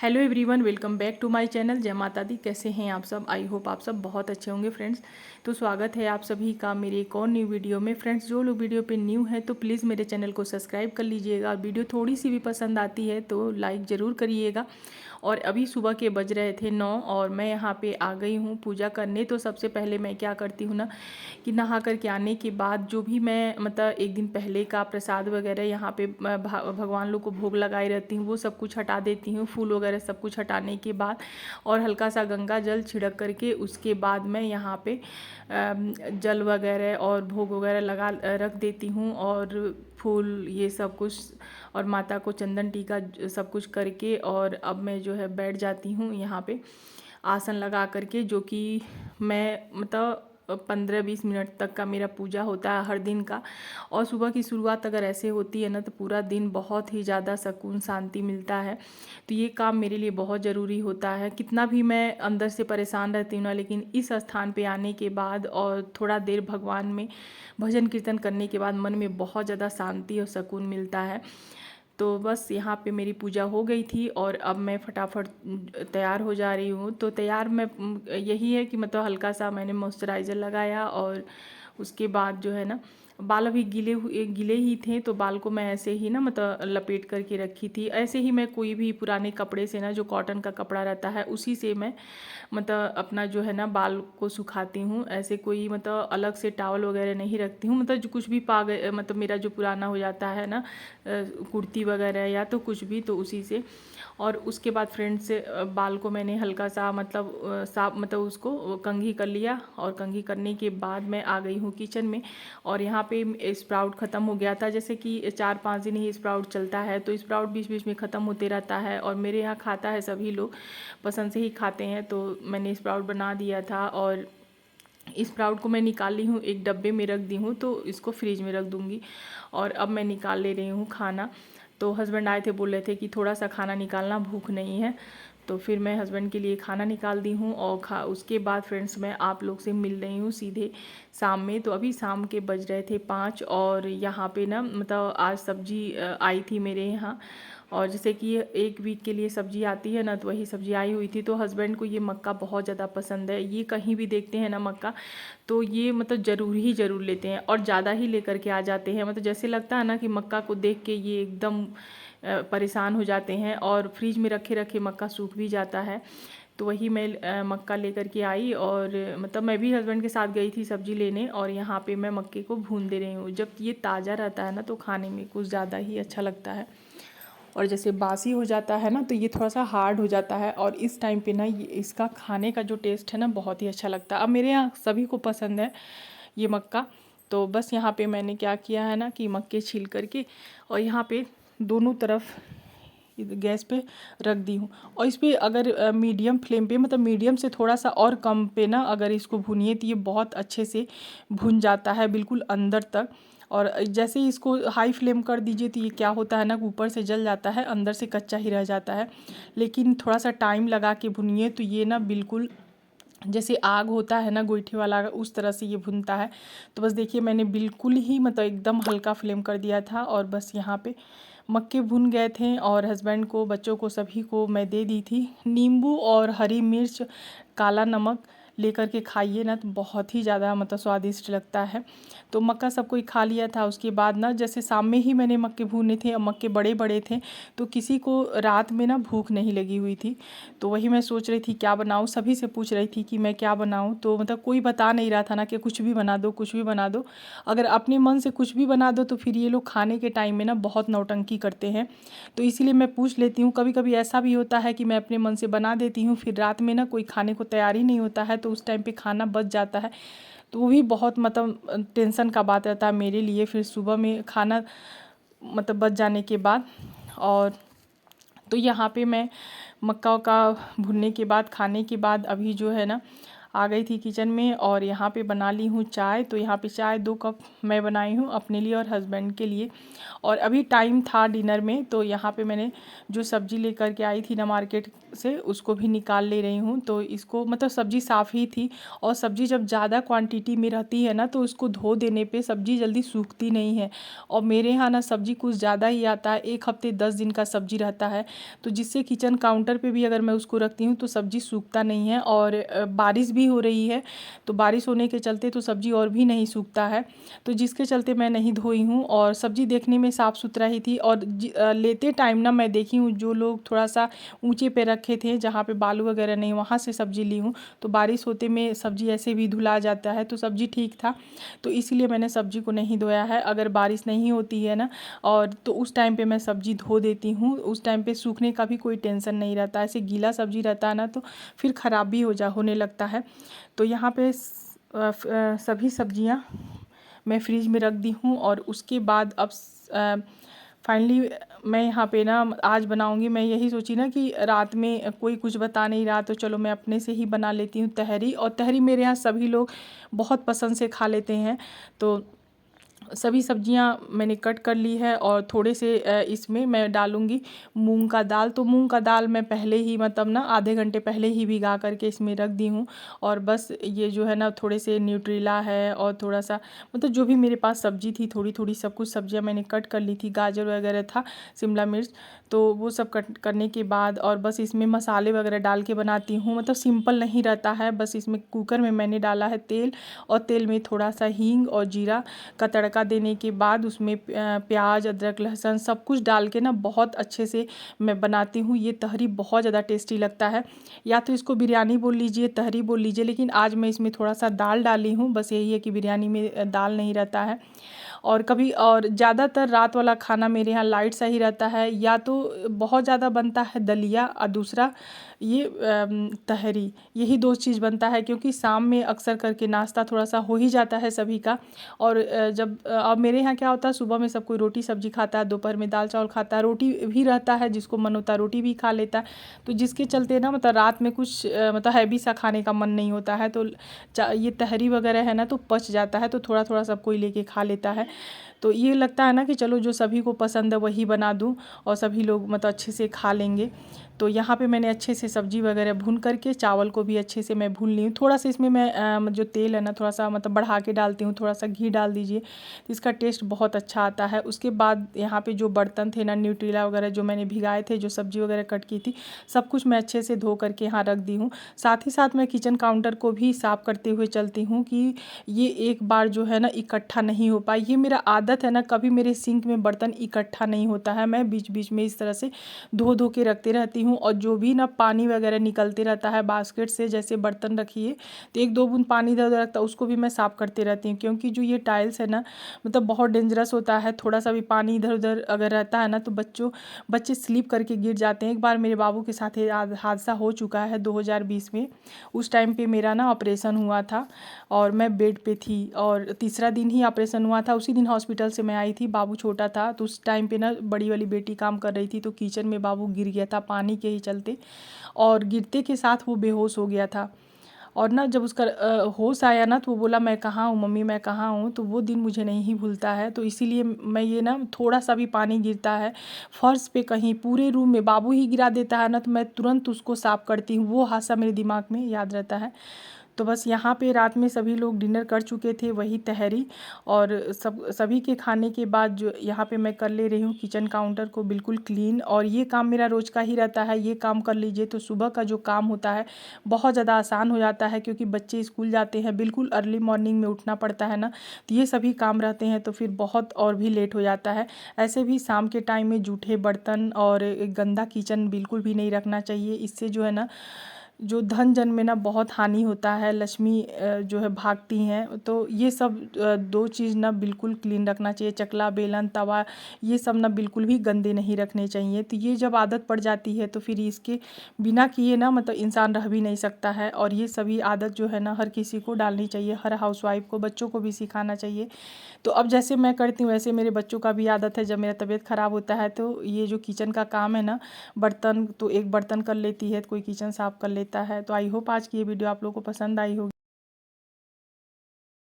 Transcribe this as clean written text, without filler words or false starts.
Hello everyone, welcome back to my channel. जय माता दी। कैसे हैं आप सब? आई होप आप सब बहुत अच्छे होंगे फ्रेंड्स। तो स्वागत है आप सभी का मेरे एक और न्यू वीडियो में। फ्रेंड्स, जो लोग वीडियो पे न्यू है तो प्लीज़ मेरे चैनल को सब्सक्राइब कर लीजिएगा। वीडियो थोड़ी सी भी पसंद आती है तो लाइक ज़रूर करिएगा। और अभी सुबह के बज रहे थे 9 और मैं यहाँ पे आ गई हूँ पूजा करने। तो सबसे पहले मैं क्या करती हूँ ना कि नहा करके आने के बाद जो भी मैं मतलब एक दिन पहले का प्रसाद वगैरह यहाँ पे भगवान लोग को भोग लगाई रहती हूँ, वो सब कुछ हटा देती हूँ। फूल वगैरह सब कुछ हटाने के बाद और हल्का सा गंगा जल छिड़क करके उसके बाद मैं यहाँ पे जल वगैरह और भोग वगैरह लगा रख देती हूँ और फूल ये सब कुछ और माता को चंदन टीका सब कुछ करके और अब मैं जो है बैठ जाती हूँ यहाँ पे आसन लगा करके, जो कि मैं मतलब 15-20 मिनट तक का मेरा पूजा होता है हर दिन का। और सुबह की शुरुआत अगर ऐसे होती है ना तो पूरा दिन बहुत ही ज़्यादा सुकून शांति मिलता है। तो ये काम मेरे लिए बहुत ज़रूरी होता है। कितना भी मैं अंदर से परेशान रहती हूँ ना, लेकिन इस स्थान पे आने के बाद और थोड़ा देर भगवान में भजन कीर्तन करने के बाद मन में बहुत ज़्यादा शांति और सुकून मिलता है। तो बस यहाँ पे मेरी पूजा हो गई थी और अब मैं फटाफट तैयार हो जा रही हूँ। तो तैयार मैं यही है कि मतलब हल्का सा मैंने मॉइस्चराइज़र लगाया और उसके बाद जो है ना बाल अभी गीले ही थे तो बाल को मैं ऐसे ही ना मतलब लपेट करके रखी थी। ऐसे ही मैं कोई भी पुराने कपड़े से ना, जो कॉटन का कपड़ा रहता है उसी से मैं मतलब अपना जो है ना बाल को सुखाती हूँ। ऐसे कोई मतलब अलग से टॉवल वगैरह नहीं रखती हूँ। मतलब जो कुछ भी मतलब मेरा जो पुराना हो जाता है ना कुर्ती वगैरह या तो कुछ भी, तो उसी से। और उसके बाद फ्रेंड्स बाल को मैंने हल्का सा मतलब साफ मतलब उसको कंघी कर लिया और कंघी करने के बाद मैं आ गई हूँ किचन में। और यहाँ पे स्प्राउट ख़त्म हो गया था, जैसे कि 4-5 दिन ही स्प्राउट चलता है तो स्प्राउट बीच बीच में ख़त्म होते रहता है और मेरे यहाँ खाता है सभी लोग, पसंद से ही खाते हैं। तो मैंने स्प्राउट बना दिया था और स्प्राउट को मैं निकाल ली हूँ, एक डब्बे में रख दी हूँ, तो इसको फ्रिज में रख दूँगी। और अब मैं निकाल ले रही हूँ खाना। तो हस्बैंड आए थे, बोल रहे थे कि थोड़ा सा खाना निकालना, भूख नहीं है। तो फिर मैं हस्बैंड के लिए खाना निकाल दी हूँ और उसके बाद फ्रेंड्स मैं आप लोग से मिल रही हूँ सीधे शाम में। तो अभी शाम के बज रहे थे 5 और यहाँ पे ना मतलब आज सब्जी आई थी मेरे यहाँ। और जैसे कि 1 वीक के लिए सब्जी आती है ना, तो वही सब्जी आई हुई थी। तो हस्बैंड को ये मक्का बहुत ज़्यादा पसंद है। ये कहीं भी देखते हैं ना मक्का, तो ये मतलब ज़रूर लेते हैं और ज़्यादा ही लेकर के आ जाते हैं। मतलब जैसे लगता है ना कि मक्का को देख के ये एकदम परेशान हो जाते हैं और फ्रिज में रखे रखे मक्का सूख भी जाता है। तो वही मैं मक्का लेकर के आई और मतलब मैं भी हस्बैंड के साथ गई थी सब्जी लेने और यहाँ पे मैं मक्के को भून दे रही हूँ। जब ये ताज़ा रहता है ना तो खाने में कुछ ज़्यादा ही अच्छा लगता है, और जैसे बासी हो जाता है ना तो ये थोड़ा सा हार्ड हो जाता है। और इस टाइम पे ना ये इसका खाने का जो टेस्ट है ना बहुत ही अच्छा लगता है। अब मेरे यहाँ सभी को पसंद है ये मक्का। तो बस यहाँ पे मैंने क्या किया है ना कि मक्के छील करके और यहाँ पे दोनों तरफ गैस पे रख दी हूँ। और इस पे अगर मीडियम फ्लेम पे मतलब मीडियम से थोड़ा सा और कम पे ना अगर इसको भुनिए तो ये बहुत अच्छे से भुन जाता है बिल्कुल अंदर तक। और जैसे ही इसको हाई फ्लेम कर दीजिए तो ये क्या होता है ना, ऊपर से जल जाता है, अंदर से कच्चा ही रह जाता है। लेकिन थोड़ा सा टाइम लगा के भुनिए तो ये ना बिल्कुल जैसे आग होता है ना गोईठे वाला, उस तरह से ये भुनता है। तो बस देखिए मैंने बिल्कुल ही मतलब एकदम हल्का फ्लेम कर दिया था और बस यहाँ पे मक्के भुन गए थे और हस्बैंड को, बच्चों को, सभी को मैं दे दी थी। नींबू और हरी मिर्च, काला नमक लेकर के खाइए ना तो बहुत ही ज़्यादा मतलब स्वादिष्ट लगता है। तो मक्का सब कोई खा लिया था। उसके बाद ना जैसे शाम में ही मैंने मक्के भूने थे और मक्के बड़े बड़े थे तो किसी को रात में ना भूख नहीं लगी हुई थी। तो वही मैं सोच रही थी क्या बनाऊँ, सभी से पूछ रही थी कि मैं क्या बनाऊँ। तो मतलब कोई बता नहीं रहा था ना कि कुछ भी बना दो, कुछ भी बना दो। अगर अपने मन से कुछ भी बना दो तो फिर ये लोग खाने के टाइम में ना बहुत नौटंकी करते हैं। तो इसीलिए मैं पूछ लेती हूँ। कभी कभी ऐसा भी होता है कि मैं अपने मन से बना देती हूँ, फिर रात में ना कोई खाने को तैयार ही नहीं होता है तो उस टाइम पे खाना बच जाता है। तो वो भी बहुत मतलब टेंशन का बात रहता है मेरे लिए, फिर सुबह में खाना मतलब बच जाने के बाद। और तो यहाँ पे मैं मक्का का भुनने के बाद, खाने के बाद अभी जो है ना आ गई थी किचन में और यहाँ पे बना ली हूँ चाय। तो यहाँ पे चाय 2 कप मैं बनाई हूँ अपने लिए और हस्बैंड के लिए। और अभी टाइम था डिनर में, तो यहाँ पे मैंने जो सब्ज़ी लेकर के आई थी ना मार्केट से, उसको भी निकाल ले रही हूँ। तो इसको मतलब सब्ज़ी साफ़ ही थी, और सब्ज़ी जब ज़्यादा क्वांटिटी में रहती है ना तो उसको धो देने पे सब्ज़ी जल्दी सूखती नहीं है। और मेरे यहाँ ना सब्ज़ी कुछ ज़्यादा ही आता है, 1 हफ्ते 10 दिन का सब्ज़ी रहता है, तो जिससे किचन काउंटर पे भी अगर मैं उसको रखती हूँ तो सब्ज़ी सूखता नहीं है। और बारिश भी हो रही है, तो बारिश होने के चलते तो सब्ज़ी और भी नहीं सूखता है, तो जिसके चलते मैं नहीं धोई हूँ। और सब्ज़ी देखने में साफ़ सुथरा ही थी। और लेते टाइम ना मैं देखी हूँ जो लोग थोड़ा सा ऊंचे पे रखे थे जहाँ पे बालू वगैरह नहीं, वहाँ से सब्ज़ी ली हूँ, तो बारिश होते में सब्ज़ी ऐसे भी धुला जाता है, तो सब्ज़ी ठीक था, तो इसीलिए मैंने सब्ज़ी को नहीं धोया है। अगर बारिश नहीं होती है ना और तो उस टाइम पे मैं सब्ज़ी धो देती हूँ, उस टाइम पे सूखने का भी कोई टेंशन नहीं रहता। ऐसे गीला सब्ज़ी रहता है ना तो फिर ख़राब भी होने लगता है। तो यहाँ पे सभी सब्जियाँ मैं फ्रिज में रख दी हूँ। और उसके बाद अब फाइनली मैं यहाँ पे ना आज बनाऊँगी। मैं यही सोची ना कि रात में कोई कुछ बता नहीं रहा, तो चलो मैं अपने से ही बना लेती हूँ तहरी। और तहरी मेरे यहाँ सभी लोग बहुत पसंद से खा लेते हैं। तो सभी सब्जियां मैंने कट कर ली है, और थोड़े से इसमें मैं डालूंगी मूंग का दाल। तो मूंग का दाल मैं पहले ही मतलब ना आधे घंटे पहले ही भिगा करके इसमें रख दी हूँ। और बस ये जो है ना थोड़े से न्यूट्रीला है और थोड़ा सा मतलब जो भी मेरे पास सब्जी थी थोड़ी थोड़ी सब कुछ सब्जियां मैंने कट कर ली थी, गाजर वगैरह था, शिमला मिर्च, तो वो सब कट करने के बाद और बस इसमें मसाले वगैरह डाल के बनाती हूँ। मतलब सिंपल नहीं रहता है। बस इसमें कुकर में मैंने डाला है तेल, और तेल में थोड़ा सा हींग और जीरा का तड़का देने के बाद उसमें प्याज, अदरक, लहसुन सब कुछ डाल के ना बहुत अच्छे से मैं बनाती हूँ। ये तहरी बहुत ज़्यादा टेस्टी लगता है। या तो इसको बिरयानी बोल लीजिए, तहरी बोल लीजिए, लेकिन आज मैं इसमें थोड़ा सा दाल डाली हूँ। बस यही है कि बिरयानी में दाल नहीं रहता है। और कभी और ज़्यादातर रात वाला खाना मेरे यहाँ लाइट सा ही रहता है, या तो बहुत ज़्यादा बनता है दलिया और दूसरा ये तहरी, यही 2 चीज़ बनता है, क्योंकि शाम में अक्सर करके नाश्ता थोड़ा सा हो ही जाता है सभी का। और जब अब मेरे यहाँ क्या होता है, सुबह में सब कोई रोटी सब्जी खाता है, दोपहर में दाल चावल खाता है, रोटी भी रहता है, जिसको मन होता है रोटी भी खा लेता है। तो जिसके चलते ना मतलब रात में कुछ मतलब हैवी सा खाने का मन नहीं होता है, तो ये तहरी वगैरह है ना तो पच जाता है, तो थोड़ा थोड़ा सब कोई लेके खा लेता है। तो ये लगता है ना कि चलो जो सभी को पसंद है वही बना दूँ और सभी लोग मतलब अच्छे से खा लेंगे। तो यहाँ पे मैंने अच्छे से सब्जी वगैरह भून करके चावल को भी अच्छे से मैं भून ली हूँ। थोड़ा सा इसमें मैं जो तेल है ना थोड़ा सा मतलब बढ़ा के डालती हूँ, थोड़ा सा घी डाल दीजिए तो इसका टेस्ट बहुत अच्छा आता है। उसके बाद यहाँ पे जो बर्तन थे ना न्यूट्रीला वगैरह जो मैंने भिगाए थे, जो सब्जी वगैरह कट की थी, सब कुछ मैं अच्छे से धो करके यहाँ रख दी हूँ। साथ ही साथ मैं किचन काउंटर को भी साफ़ करते हुए चलती हूँ कि ये एक बार जो है ना इकट्ठा नहीं हो पाए। ये मेरा आदत है ना, कभी मेरे सिंक में बर्तन इकट्ठा नहीं होता है। मैं बीच बीच में इस तरह से धो धो के रखते रहती हूँ। और जो भी ना पानी वगैरह निकलते रहता है बास्केट से, जैसे बर्तन रखिए तो 1-2 बूंद पानी इधर उधर रखता है, उसको भी मैं साफ़ करते रहती हूँ। क्योंकि जो ये टाइल्स है ना मतलब बहुत डेंजरस होता है, थोड़ा सा भी पानी इधर उधर अगर रहता है ना तो बच्चे स्लिप करके गिर जाते हैं। एक बार मेरे बाबू के साथ हादसा हो चुका है 2020 में। उस टाइम पे मेरा ना ऑपरेशन हुआ था और मैं बेड पे थी, और तीसरा दिन ही ऑपरेशन हुआ था। उसी दिन हॉस्पिटल से मैं आई थी, बाबू छोटा था, तो उस टाइम पे ना बड़ी वाली बेटी काम कर रही थी, तो किचन में बाबू गिर गया था पानी के ही चलते, और गिरते के साथ वो बेहोश हो गया था। और ना जब उसका होश आया ना तो वो बोला मैं कहाँ हूँ मम्मी, मैं कहाँ हूँ। तो वो दिन मुझे नहीं भूलता है। तो इसीलिए मैं ये ना थोड़ा सा भी पानी गिरता है फर्श पे, कहीं पूरे रूम में, बाबू ही गिरा देता है ना तो मैं तुरंत उसको साफ़ करती हूँ। वो हादसा मेरे दिमाग में याद रहता है। तो बस यहाँ पे रात में सभी लोग डिनर कर चुके थे, वही तहरी, और सभी के खाने के बाद जो यहाँ पे मैं कर ले रही हूँ किचन काउंटर को बिल्कुल क्लीन। और ये काम मेरा रोज़ का ही रहता है, ये काम कर लीजिए तो सुबह का जो काम होता है बहुत ज़्यादा आसान हो जाता है, क्योंकि बच्चे स्कूल जाते हैं, बिल्कुल अर्ली मॉर्निंग में उठना पड़ता है ना, तो ये सभी काम रहते हैं, तो फिर बहुत और भी लेट हो जाता है। ऐसे भी शाम के टाइम में जूठे बर्तन और गंदा किचन बिल्कुल भी नहीं रखना चाहिए। इससे जो है ना जो धन जन में ना बहुत हानि होता है, लक्ष्मी जो है भागती हैं। तो ये सब 2 चीज़ ना बिल्कुल क्लीन रखना चाहिए। चकला, बेलन, तवा, ये सब ना बिल्कुल भी गंदे नहीं रखने चाहिए। तो ये जब आदत पड़ जाती है तो फिर इसके बिना किए ना मतलब इंसान रह भी नहीं सकता है। और ये सभी आदत जो है ना हर किसी को डालनी चाहिए, हर हाउसवाइफ को, बच्चों को भी सिखाना चाहिए। तो अब जैसे मैं करती हूँ वैसे मेरे बच्चों का भी आदत है, जब मेरा तबीयत ख़राब होता है तो ये जो किचन का काम है ना, बर्तन तो एक बर्तन कर लेती है, कोई किचन साफ़ कर लेता है। तो आई होप आज की ये वीडियो आप लोगों को पसंद आई होगी।